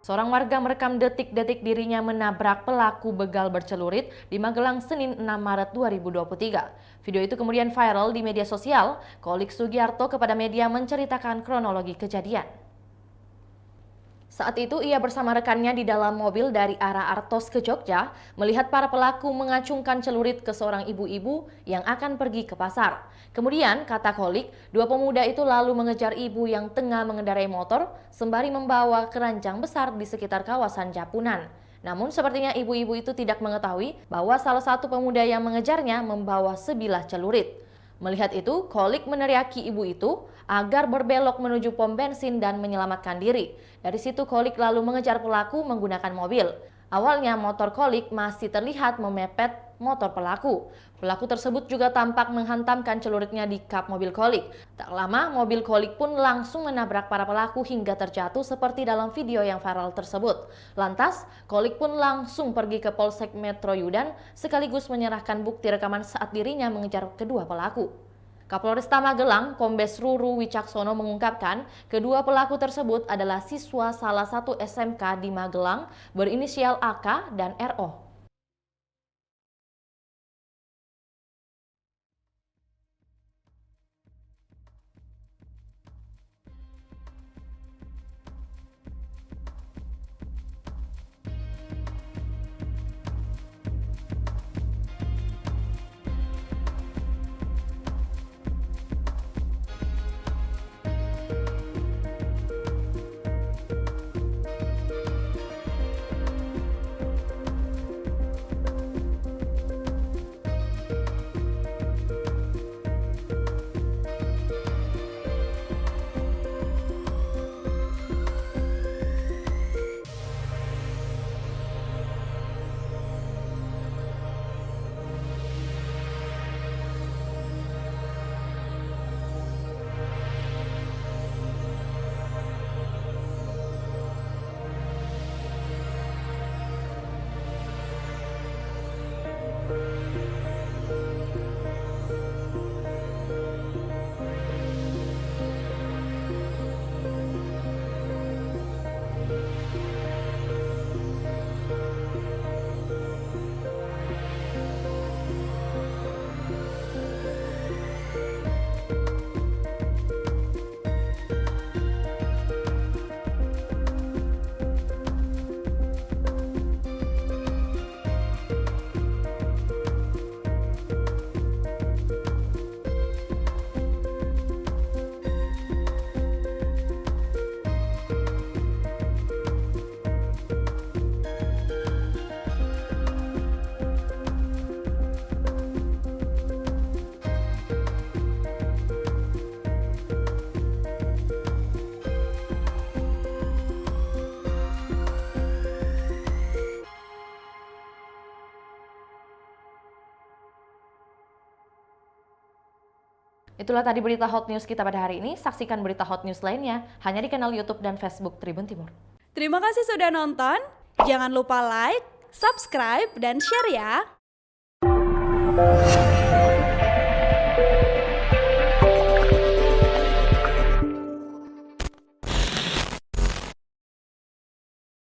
Seorang warga merekam detik-detik dirinya menabrak pelaku begal bercelurit di Magelang Senin 6 Maret 2023. Video itu kemudian viral di media sosial. Kolik Sugiarto kepada media menceritakan kronologi kejadian. Saat itu ia bersama rekannya di dalam mobil dari arah Artos ke Jogja, melihat para pelaku mengacungkan celurit ke seorang ibu-ibu yang akan pergi ke pasar. Kemudian, kata Kolik, dua pemuda itu lalu mengejar ibu yang tengah mengendarai motor sembari membawa keranjang besar di sekitar kawasan Japunan. Namun sepertinya ibu-ibu itu tidak mengetahui bahwa salah satu pemuda yang mengejarnya membawa sebilah celurit. Melihat itu, Kolik meneriaki ibu itu agar berbelok menuju pom bensin dan menyelamatkan diri. Dari situ Kolik lalu mengejar pelaku menggunakan mobil. Awalnya motor Kolik masih terlihat memepet motor pelaku. Pelaku tersebut juga tampak menghantamkan celuritnya di kap mobil Kolik. Tak lama mobil Kolik pun langsung menabrak para pelaku hingga terjatuh seperti dalam video yang viral tersebut. Lantas, Kolik pun langsung pergi ke Polsek Metro Yudan sekaligus menyerahkan bukti rekaman saat dirinya mengejar kedua pelaku. Kapolresta Magelang, Kombes Ruru Wicaksono mengungkapkan kedua pelaku tersebut adalah siswa salah satu SMK di Magelang berinisial AK dan RO. Itulah tadi berita hot news kita pada hari ini. Saksikan berita hot news lainnya hanya di kanal YouTube dan Facebook Tribun Timur. Terima kasih sudah nonton. Jangan lupa like, subscribe, dan share ya.